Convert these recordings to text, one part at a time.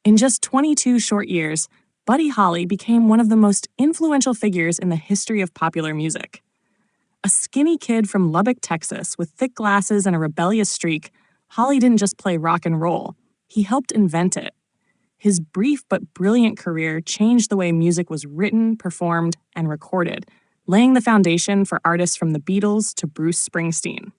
In just 22 short years, Buddy Holly became one of the most influential figures in the history of popular music. A skinny kid from Lubbock, Texas, with thick glasses and a rebellious streak, Holly didn't just play rock and roll, he helped invent it. His brief but brilliant career changed the way music was written, performed, and recorded, laying the foundation for artists from the Beatles to Bruce Springsteen.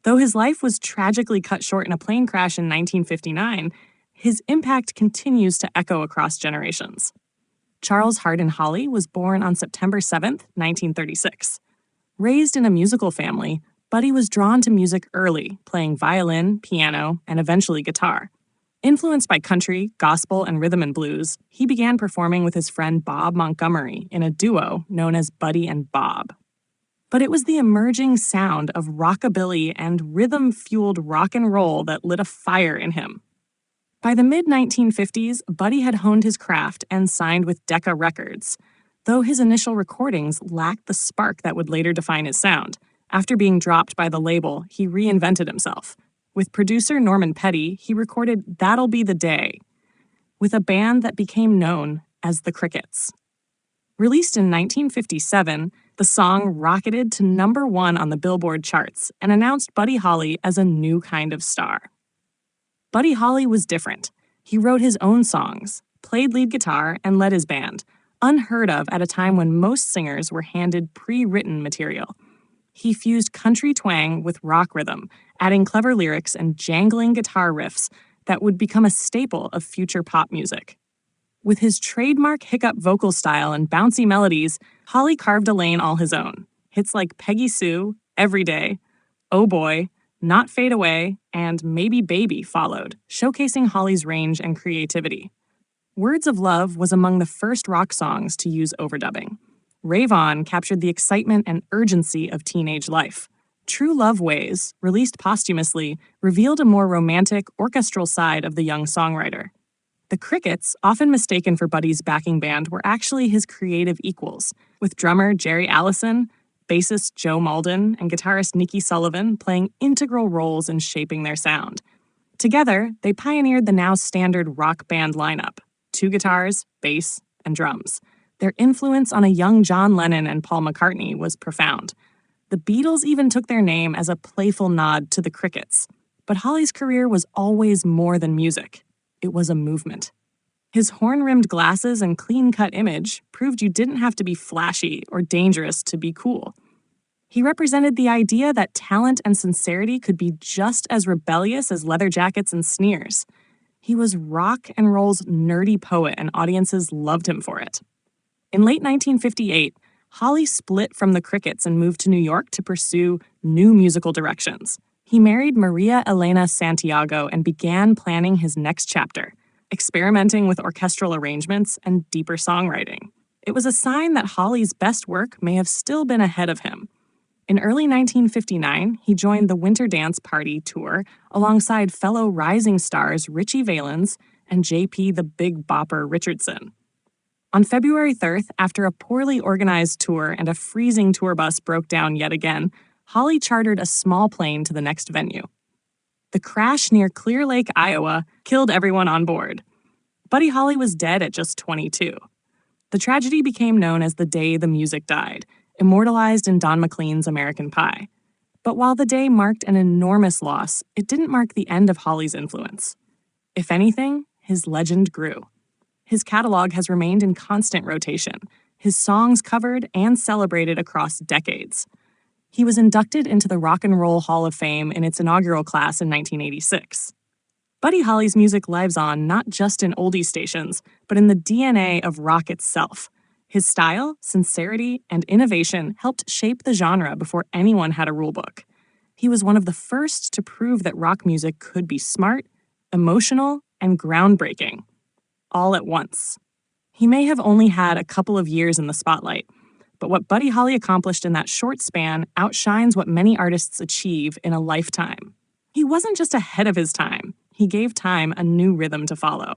Though his life was tragically cut short in a plane crash in 1959, his impact continues to echo across generations. Charles Hardin Holly was born on September 7, 1936. Raised in a musical family, Buddy was drawn to music early, playing violin, piano, and eventually guitar. Influenced by country, gospel, and rhythm and blues, he began performing with his friend Bob Montgomery in a duo known as Buddy and Bob. But it was the emerging sound of rockabilly and rhythm-fueled rock and roll that lit a fire in him. By the mid-1950s, Buddy had honed his craft and signed with Decca Records, though his initial recordings lacked the spark that would later define his sound. After being dropped by the label, he reinvented himself. With producer Norman Petty, he recorded That'll Be the Day, with a band that became known as the Crickets. Released in 1957, the song rocketed to #1 on the Billboard charts and announced Buddy Holly as a new kind of star. Buddy Holly was different. He wrote his own songs, played lead guitar, and led his band, unheard of at a time when most singers were handed pre-written material. He fused country twang with rock rhythm, adding clever lyrics and jangling guitar riffs that would become a staple of future pop music. With his trademark hiccup vocal style and bouncy melodies, Holly carved a lane all his own. Hits like Peggy Sue, Every Day, Oh Boy, Not Fade Away, and Maybe Baby followed, showcasing Holly's range and creativity. Words of Love was among the first rock songs to use overdubbing. Rave On captured the excitement and urgency of teenage life. True Love Ways, released posthumously, revealed a more romantic, orchestral side of the young songwriter. The Crickets, often mistaken for Buddy's backing band, were actually his creative equals, with drummer Jerry Allison, bassist Joe Malden, and guitarist Nikki Sullivan playing integral roles in shaping their sound. Together, they pioneered the now standard rock band lineup: 2 guitars, bass, and drums. Their influence on a young John Lennon and Paul McCartney was profound. The Beatles even took their name as a playful nod to the Crickets. But Holly's career was always more than music. It was a movement. His horn-rimmed glasses and clean-cut image proved you didn't have to be flashy or dangerous to be cool. He represented the idea that talent and sincerity could be just as rebellious as leather jackets and sneers. He was rock and roll's nerdy poet, and audiences loved him for it. In late 1958, Holly split from the Crickets and moved to New York to pursue new musical directions. He married Maria Elena Santiago and began planning his next chapter, experimenting with orchestral arrangements and deeper songwriting. It was a sign that Holly's best work may have still been ahead of him. In early 1959, he joined the Winter Dance Party tour alongside fellow rising stars Ritchie Valens and J.P. the Big Bopper Richardson. On February 3rd, after a poorly organized tour and a freezing tour bus broke down yet again, Holly chartered a small plane to the next venue. The crash near Clear Lake, Iowa, killed everyone on board. Buddy Holly was dead at just 22. The tragedy became known as the day the music died, immortalized in Don McLean's American Pie. But while the day marked an enormous loss, it didn't mark the end of Holly's influence. If anything, his legend grew. His catalog has remained in constant rotation, his songs covered and celebrated across decades. He was inducted into the Rock and Roll Hall of Fame in its inaugural class in 1986. Buddy Holly's music lives on not just in oldie stations, but in the DNA of rock itself. His style, sincerity, and innovation helped shape the genre before anyone had a rulebook. He was one of the first to prove that rock music could be smart, emotional, and groundbreaking, all at once. He may have only had a couple of years in the spotlight, but what Buddy Holly accomplished in that short span outshines what many artists achieve in a lifetime. He wasn't just ahead of his time, he gave time a new rhythm to follow.